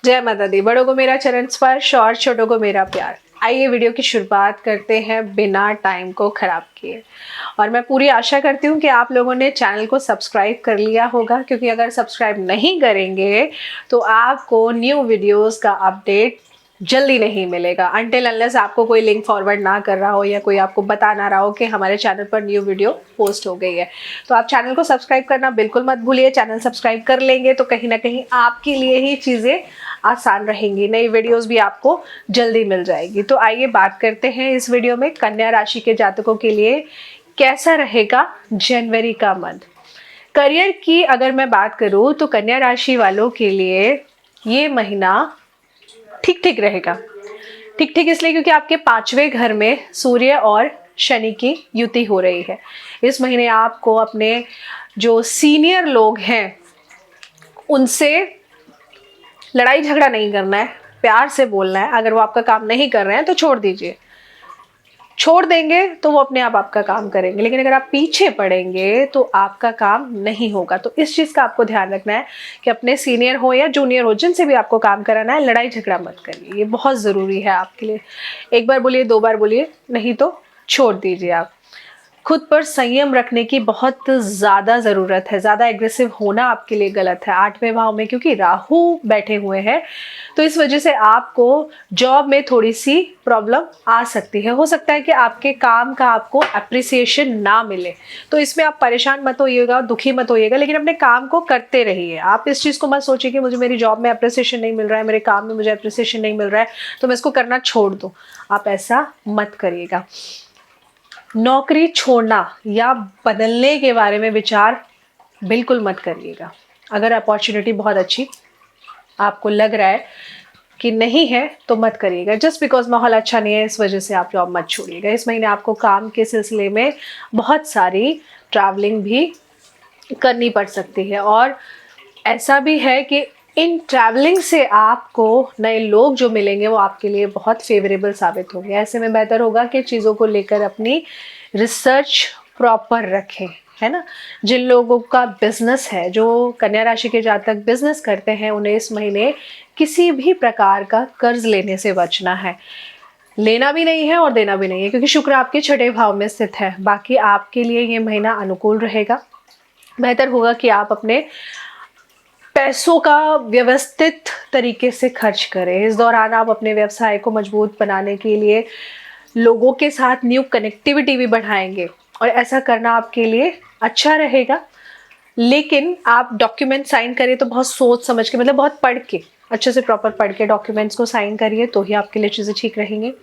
जय माता दी। बड़ों को मेरा चरण स्पर्श और छोटों को मेरा प्यार। आइए वीडियो की शुरुआत करते हैं बिना टाइम को खराब किए। और मैं पूरी आशा करती हूँ कि आप लोगों ने चैनल को सब्सक्राइब कर लिया होगा, क्योंकि अगर सब्सक्राइब नहीं करेंगे तो आपको न्यू वीडियोस का अपडेट जल्दी नहीं मिलेगा, अनटिल अनलेस आपको कोई लिंक फॉरवर्ड ना कर रहा हो या कोई आपको बता ना रहा हो कि हमारे चैनल पर न्यू वीडियो पोस्ट हो गई है। तो आप चैनल को सब्सक्राइब करना बिल्कुल मत भूलिए। चैनल सब्सक्राइब कर लेंगे तो कहीं ना कहीं आपके लिए ही चीज़ें आसान रहेंगी, नई वीडियोस भी आपको जल्दी मिल जाएगी। तो आइए बात करते हैं इस वीडियो में कन्या राशि के जातकों के लिए कैसा रहेगा जनवरी का मंथ। करियर की अगर मैं बात करूं तो कन्या राशि वालों के लिए ये महीना ठीक ठीक रहेगा। ठीक ठीक इसलिए क्योंकि आपके 5वें घर में सूर्य और शनि की युति हो रही है। इस महीने आपको अपने जो सीनियर लोग हैं उनसे लड़ाई झगड़ा नहीं करना है, प्यार से बोलना है। अगर वो आपका काम नहीं कर रहे हैं तो छोड़ दीजिए, छोड़ देंगे तो वो अपने आप आपका काम करेंगे। लेकिन अगर आप पीछे पड़ेंगे तो आपका काम नहीं होगा। तो इस चीज़ का आपको ध्यान रखना है कि अपने सीनियर हो या जूनियर हो, जिनसे भी आपको काम कराना है, लड़ाई झगड़ा मत करिए। ये बहुत ज़रूरी है आपके लिए। एक बार बोलिए, 2 बार बोलिए, नहीं तो छोड़ दीजिए। आप खुद पर संयम रखने की बहुत ज़्यादा ज़रूरत है। ज़्यादा एग्रेसिव होना आपके लिए गलत है। 8वें भाव में क्योंकि राहु बैठे हुए हैं तो इस वजह से आपको जॉब में थोड़ी सी प्रॉब्लम आ सकती है। हो सकता है कि आपके काम का आपको अप्रिसिएशन ना मिले, तो इसमें आप परेशान मत होइएगा, दुखी मत होइएगा, लेकिन अपने काम को करते रहिए। आप इस चीज़ को मत सोचिए कि मुझे मेरी जॉब में अप्रिसिएशन नहीं मिल रहा है, मेरे काम में मुझे अप्रिसिएशन नहीं मिल रहा है तो मैं इसको करना छोड़ दूँ। आप ऐसा मत करिएगा। नौकरी छोड़ना या बदलने के बारे में विचार बिल्कुल मत करिएगा। अगर अपॉर्चुनिटी बहुत अच्छी आपको लग रहा है कि नहीं है तो मत करिएगा। जस्ट बिकॉज माहौल अच्छा नहीं है इस वजह से आप जॉब मत छोड़िएगा। इस महीने आपको काम के सिलसिले में बहुत सारी ट्रैवलिंग भी करनी पड़ सकती है, और ऐसा भी है कि इन ट्रैवलिंग से आपको नए लोग जो मिलेंगे वो आपके लिए बहुत फेवरेबल साबित होंगे। ऐसे में बेहतर होगा कि चीज़ों को लेकर अपनी रिसर्च प्रॉपर रखें, है ना। जिन लोगों का बिजनेस है, जो कन्या राशि के जातक बिजनेस करते हैं, उन्हें इस महीने किसी भी प्रकार का कर्ज लेने से बचना है। लेना भी नहीं है और देना भी नहीं है, क्योंकि शुक्र आपके 6ठे भाव में स्थित है। बाकी आपके लिए ये महीना अनुकूल रहेगा। बेहतर होगा कि आप अपने पैसों का व्यवस्थित तरीके से खर्च करें। इस दौरान आप अपने व्यवसाय को मजबूत बनाने के लिए लोगों के साथ न्यू कनेक्टिविटी भी बढ़ाएंगे, और ऐसा करना आपके लिए अच्छा रहेगा। लेकिन आप डॉक्यूमेंट साइन करें तो बहुत सोच समझ के, मतलब बहुत पढ़ के, अच्छे से प्रॉपर पढ़ के डॉक्यूमेंट्स को साइन करिए, तो ही आपके लिए चीज़ें ठीक रहेंगी।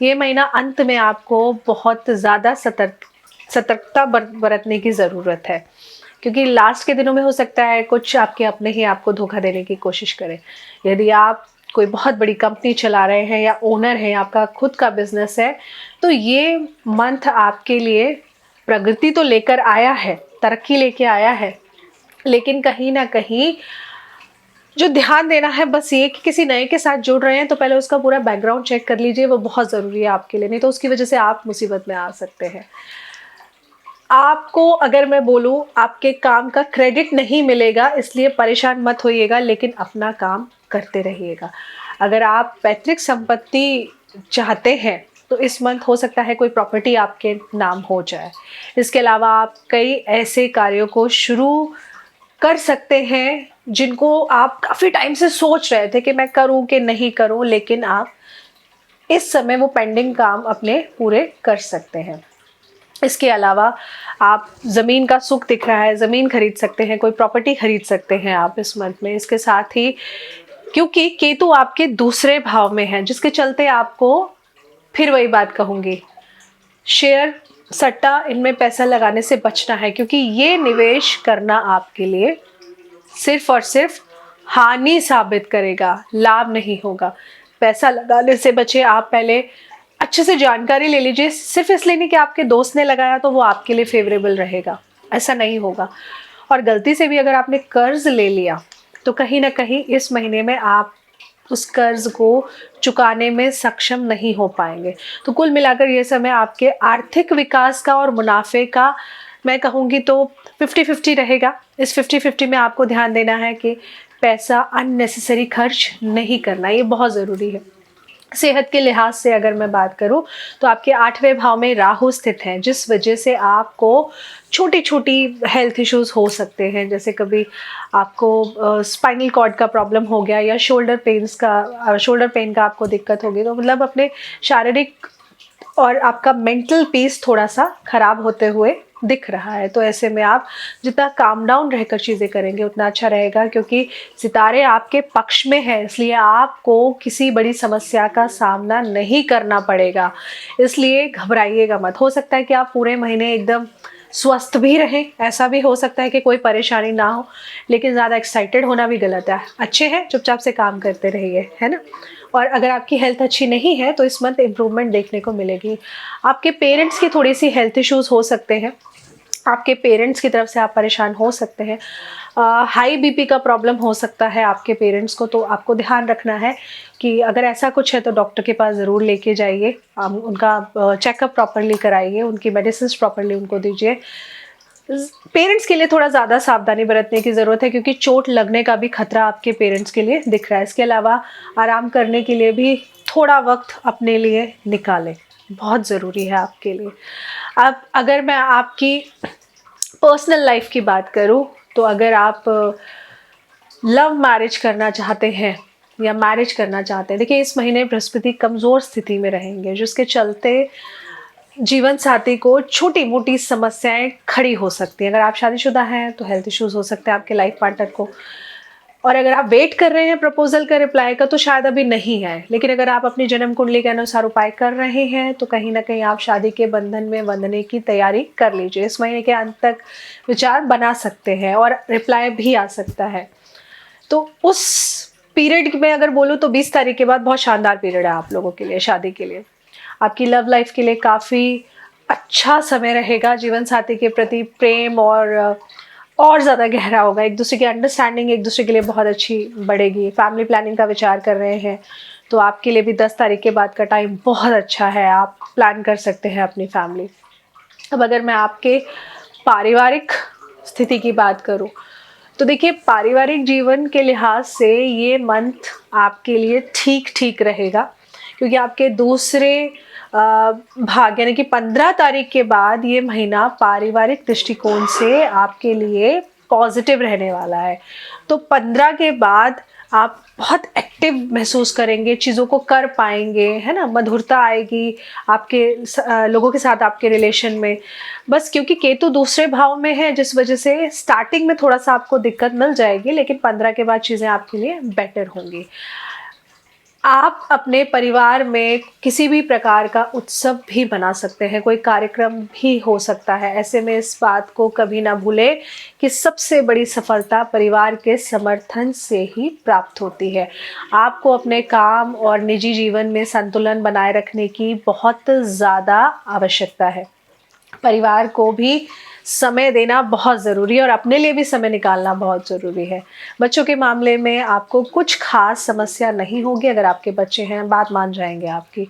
ये महीना अंत में आपको बहुत ज़्यादा सतर्कता बरतने की ज़रूरत है, क्योंकि लास्ट के दिनों में हो सकता है कुछ आपके अपने ही आपको धोखा देने की कोशिश करें। यदि आप कोई बहुत बड़ी कंपनी चला रहे हैं या ओनर हैं, आपका खुद का बिजनेस है, तो ये मंथ आपके लिए प्रगति तो लेकर आया है, तरक्की लेके आया है, लेकिन कहीं ना कहीं जो ध्यान देना है बस ये कि किसी नए के साथ जुड़ रहे हैं तो पहले उसका पूरा बैकग्राउंड चेक कर लीजिए। वो बहुत ज़रूरी है आपके लिए, नहीं तो उसकी वजह से आप मुसीबत में आ सकते हैं। आपको अगर मैं बोलूं, आपके काम का क्रेडिट नहीं मिलेगा, इसलिए परेशान मत होइएगा, लेकिन अपना काम करते रहिएगा। अगर आप पैतृक संपत्ति चाहते हैं तो इस मंथ हो सकता है कोई प्रॉपर्टी आपके नाम हो जाए। इसके अलावा आप कई ऐसे कार्यों को शुरू कर सकते हैं जिनको आप काफ़ी टाइम से सोच रहे थे कि मैं करूं कि नहीं करूं, लेकिन आप इस समय वो पेंडिंग काम अपने पूरे कर सकते हैं। इसके अलावा आप ज़मीन का सुख दिख रहा है, ज़मीन खरीद सकते हैं, कोई प्रॉपर्टी खरीद सकते हैं आप इस मंथ में। इसके साथ ही क्योंकि केतु आपके दूसरे भाव में है, जिसके चलते आपको फिर वही बात कहूँगी, शेयर सट्टा इनमें पैसा लगाने से बचना है, क्योंकि ये निवेश करना आपके लिए सिर्फ और सिर्फ हानि साबित करेगा, लाभ नहीं होगा। पैसा लगाने से बचे। आप पहले अच्छे से जानकारी ले लीजिए। सिर्फ इसलिए नहीं कि आपके दोस्त ने लगाया तो वो आपके लिए फेवरेबल रहेगा, ऐसा नहीं होगा। और गलती से भी अगर आपने कर्ज ले लिया तो कहीं ना कहीं इस महीने में आप उस कर्ज को चुकाने में सक्षम नहीं हो पाएंगे। तो कुल मिलाकर ये समय आपके आर्थिक विकास का और मुनाफे का मैं कहूँगी तो 50-50 रहेगा। इस 50-50 में आपको ध्यान देना है कि पैसा अननेसेसरी खर्च नहीं करना, ये बहुत ज़रूरी है। सेहत के लिहाज से अगर मैं बात करूं तो आपके 8वें भाव में राहु स्थित हैं, जिस वजह से आपको छोटी छोटी हेल्थ इश्यूज हो सकते हैं। जैसे कभी आपको स्पाइनल कॉर्ड का प्रॉब्लम हो गया या शोल्डर पेन का आपको दिक्कत होगी, तो मतलब अपने शारीरिक और आपका मेंटल पीस थोड़ा सा खराब होते हुए दिख रहा है। तो ऐसे में आप जितना काम डाउन रहकर चीज़ें करेंगे उतना अच्छा रहेगा, क्योंकि सितारे आपके पक्ष में है, इसलिए आपको किसी बड़ी समस्या का सामना नहीं करना पड़ेगा। इसलिए घबराइएगा मत। हो सकता है कि आप पूरे महीने एकदम स्वस्थ भी रहें, ऐसा भी हो सकता है कि कोई परेशानी ना हो, लेकिन ज़्यादा एक्साइटेड होना भी गलत है। अच्छे हैं, चुपचाप से काम करते रहिए, है ना। और अगर आपकी हेल्थ अच्छी नहीं है तो इस मंथ इम्प्रूवमेंट देखने को मिलेगी। आपके पेरेंट्स की थोड़ी सी हेल्थ इश्यूज हो सकते हैं, आपके पेरेंट्स की तरफ से आप परेशान हो सकते हैं। हाई बीपी का प्रॉब्लम हो सकता है आपके पेरेंट्स को, तो आपको ध्यान रखना है कि अगर ऐसा कुछ है तो डॉक्टर के पास ज़रूर लेके जाइए, उनका चेकअप प्रॉपरली कराइए, उनकी मेडिसिन प्रॉपरली उनको दीजिए। पेरेंट्स के लिए थोड़ा ज़्यादा सावधानी बरतने की ज़रूरत है, क्योंकि चोट लगने का भी खतरा आपके पेरेंट्स के लिए दिख रहा है। इसके अलावा आराम करने के लिए भी थोड़ा वक्त अपने लिए निकालें, बहुत ज़रूरी है आपके लिए। अब अगर मैं आपकी पर्सनल लाइफ की बात करूं तो अगर आप लव मैरिज करना चाहते हैं या मैरिज करना चाहते हैं, देखिए इस महीने बृहस्पति कमज़ोर स्थिति में रहेंगे, जिसके चलते जीवन साथी को छोटी मोटी समस्याएं खड़ी हो सकती हैं। अगर आप शादीशुदा हैं तो हेल्थ इश्यूज हो सकते हैं आपके लाइफ पार्टनर को, और अगर आप वेट कर रहे हैं प्रपोजल का रिप्लाई का तो शायद अभी नहीं है। लेकिन अगर आप अपनी जन्म कुंडली के अनुसार उपाय कर रहे हैं तो कहीं ना कहीं आप शादी के बंधन में बंधने की तैयारी कर लीजिए। इस महीने के अंत तक विचार बना सकते हैं और रिप्लाई भी आ सकता है। तो उस पीरियड में अगर बोलूँ तो 20 तारीख के बाद बहुत शानदार पीरियड है आप लोगों के लिए, शादी के लिए। आपकी लव लाइफ के लिए काफ़ी अच्छा समय रहेगा। जीवन साथी के प्रति प्रेम और ज़्यादा गहरा होगा, एक दूसरे की अंडरस्टैंडिंग एक दूसरे के लिए बहुत अच्छी बढ़ेगी। फैमिली प्लानिंग का विचार कर रहे हैं तो आपके लिए भी 10 तारीख के बाद का टाइम बहुत अच्छा है, आप प्लान कर सकते हैं अपनी फैमिली। अब अगर मैं आपके पारिवारिक स्थिति की बात करूं तो देखिए पारिवारिक जीवन के लिहाज से ये मंथ आपके लिए ठीक ठीक रहेगा, क्योंकि आपके दूसरे भाग यानी कि 15 तारीख के बाद ये महीना पारिवारिक दृष्टिकोण से आपके लिए पॉजिटिव रहने वाला है। तो 15 के बाद आप बहुत एक्टिव महसूस करेंगे, चीज़ों को कर पाएंगे, है ना, मधुरता आएगी आपके लोगों के साथ आपके रिलेशन में। बस क्योंकि केतु दूसरे भाव में है जिस वजह से स्टार्टिंग में थोड़ा सा आपको दिक्कत मिल जाएगी, लेकिन 15 के बाद चीज़ें आपके लिए बेटर होंगी। आप अपने परिवार में किसी भी प्रकार का उत्सव भी बना सकते हैं, कोई कार्यक्रम भी हो सकता है। ऐसे में इस बात को कभी ना भूलें कि सबसे बड़ी सफलता परिवार के समर्थन से ही प्राप्त होती है। आपको अपने काम और निजी जीवन में संतुलन बनाए रखने की बहुत ज़्यादा आवश्यकता है। परिवार को भी समय देना बहुत ज़रूरी है और अपने लिए भी समय निकालना बहुत ज़रूरी है। बच्चों के मामले में आपको कुछ खास समस्या नहीं होगी। अगर आपके बच्चे हैं बात मान जाएंगे आपकी,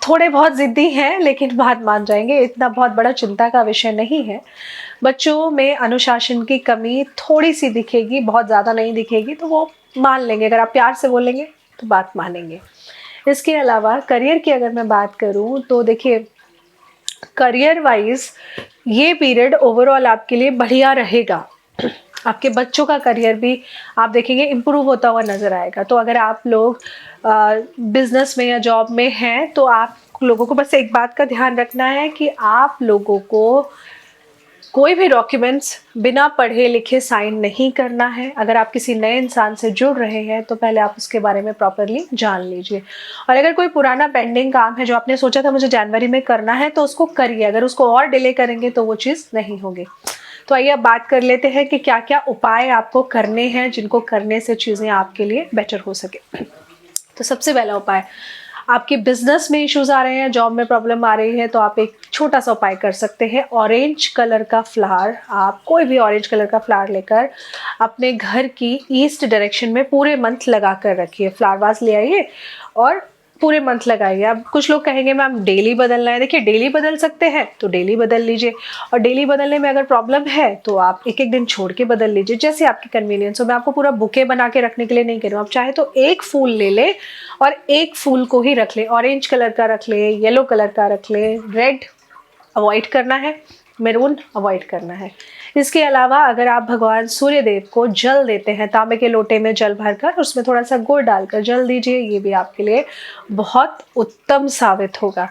थोड़े बहुत ज़िद्दी हैं लेकिन बात मान जाएंगे, इतना बहुत बड़ा चिंता का विषय नहीं है। बच्चों में अनुशासन की कमी थोड़ी सी दिखेगी, बहुत ज़्यादा नहीं दिखेगी, तो वो मान लेंगे। अगर आप प्यार से बोलेंगे तो बात मानेंगे। इसके अलावा करियर की अगर मैं बात करूँ तो देखिए करियर वाइज ये पीरियड ओवरऑल आपके लिए बढ़िया रहेगा। आपके बच्चों का करियर भी आप देखेंगे इम्प्रूव होता हुआ नज़र आएगा। तो अगर आप लोग बिजनेस में या जॉब में हैं तो आप लोगों को बस एक बात का ध्यान रखना है कि आप लोगों को कोई भी डॉक्यूमेंट्स बिना पढ़े लिखे साइन नहीं करना है। अगर आप किसी नए इंसान से जुड़ रहे हैं तो पहले आप उसके बारे में प्रॉपरली जान लीजिए। और अगर कोई पुराना पेंडिंग काम है जो आपने सोचा था मुझे जनवरी में करना है तो उसको करिए। अगर उसको और डिले करेंगे तो वो चीज़ नहीं होगी। तो आइए अब बात कर लेते हैं कि क्या क्या उपाय आपको करने हैं जिनको करने से चीज़ें आपके लिए बेटर हो सके। तो सबसे पहला उपाय, आपके बिजनेस में इश्यूज आ रहे हैं, जॉब में प्रॉब्लम आ रही है, तो आप एक छोटा सा उपाय कर सकते हैं। ऑरेंज कलर का फ्लावर, आप कोई भी ऑरेंज कलर का फ्लावर लेकर अपने घर की ईस्ट डायरेक्शन में पूरे मंथ लगा कर रखिए। फ्लावर वास ले आइए और पूरे मंथ लगाइए। अब कुछ लोग कहेंगे मैम डेली बदलना है, देखिए डेली बदल सकते हैं तो डेली बदल लीजिए, और डेली बदलने में अगर प्रॉब्लम है तो आप एक एक दिन छोड़ के बदल लीजिए, जैसे आपकी कन्वीनियंस हो। मैं आपको पूरा बुके बना के रखने के लिए नहीं कह रही हूँ, आप चाहे तो एक फूल ले ले और एक फूल को ही रख ले, ऑरेंज कलर का रख ले, येलो कलर का रख ले, रेड अवॉइड करना है, मैरून अवॉइड करना है। इसके अलावा अगर आप भगवान सूर्य देव को जल देते हैं, तांबे के लोटे में जल भरकर उसमें थोड़ा सा गुड़ डालकर जल दीजिए, ये भी आपके लिए बहुत उत्तम साबित होगा।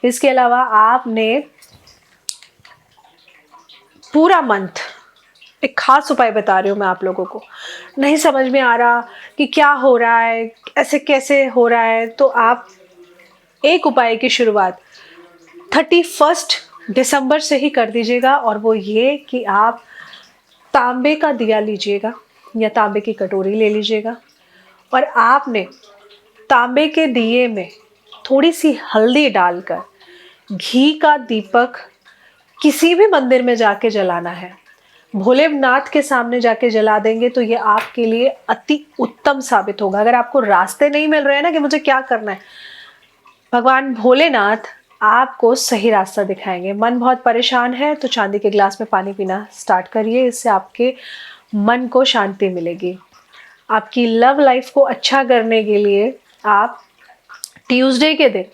इसके अलावा आपने पूरा मंथ, एक खास उपाय बता रही हूँ मैं आप लोगों को, नहीं समझ में आ रहा कि क्या हो रहा है, ऐसे कैसे हो रहा है, तो आप एक उपाय की शुरुआत 31 दिसंबर से ही कर दीजिएगा, और वो ये कि आप तांबे का दिया लीजिएगा या तांबे की कटोरी ले लीजिएगा, और आपने तांबे के दिए में थोड़ी सी हल्दी डालकर घी का दीपक किसी भी मंदिर में जाके जलाना है। भोलेनाथ के सामने जाके जला देंगे तो ये आपके लिए अति उत्तम साबित होगा। अगर आपको रास्ते नहीं मिल रहे हैं ना कि मुझे क्या करना है, भगवान भोलेनाथ आपको सही रास्ता दिखाएंगे। मन बहुत परेशान है तो चांदी के गिलास में पानी पीना स्टार्ट करिए, इससे आपके मन को शांति मिलेगी। आपकी लव लाइफ को अच्छा करने के लिए आप ट्यूसडे के दिन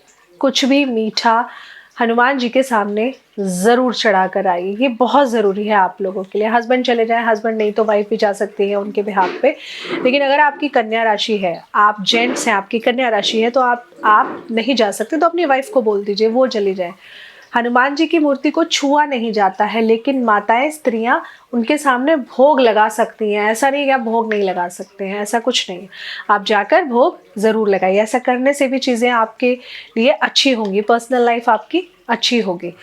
कुछ भी मीठा हनुमान जी के सामने ज़रूर चढ़ा कर आइए, ये बहुत ज़रूरी है आप लोगों के लिए। हस्बैंड चले जाएं, हस्बैंड नहीं तो वाइफ भी जा सकती है उनके बिहाफ पे। लेकिन अगर आपकी कन्या राशि है, आप जेंट्स हैं, आपकी कन्या राशि है, तो आप नहीं जा सकते तो अपनी वाइफ को बोल दीजिए वो चली जाए। हनुमान जी की मूर्ति को छुआ नहीं जाता है, लेकिन माताएं, स्त्रियां उनके सामने भोग लगा सकती हैं। ऐसा नहीं कि आप भोग नहीं लगा सकते हैं, ऐसा कुछ नहीं। आप जाकर भोग ज़रूर लगाइए। ऐसा करने से भी चीज़ें आपके लिए अच्छी होंगी, पर्सनल लाइफ आपकी अच्छी होगी।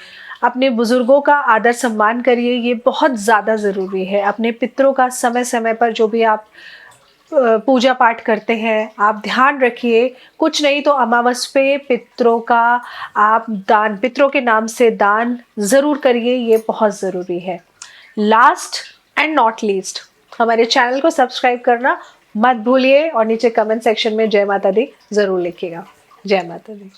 अपने बुज़ुर्गों का आदर सम्मान करिए, ये बहुत ज़्यादा ज़रूरी है। अपने पितरों का समय समय पर जो भी आप पूजा पाठ करते हैं आप ध्यान रखिए। कुछ नहीं तो अमावस पे पितरों का आप दान, पितरों के नाम से दान ज़रूर करिए, ये बहुत ज़रूरी है। लास्ट एंड नॉट लीस्ट, हमारे चैनल को सब्सक्राइब करना मत भूलिए, और नीचे कमेंट सेक्शन में जय माता दी ज़रूर लिखिएगा। जय माता दी।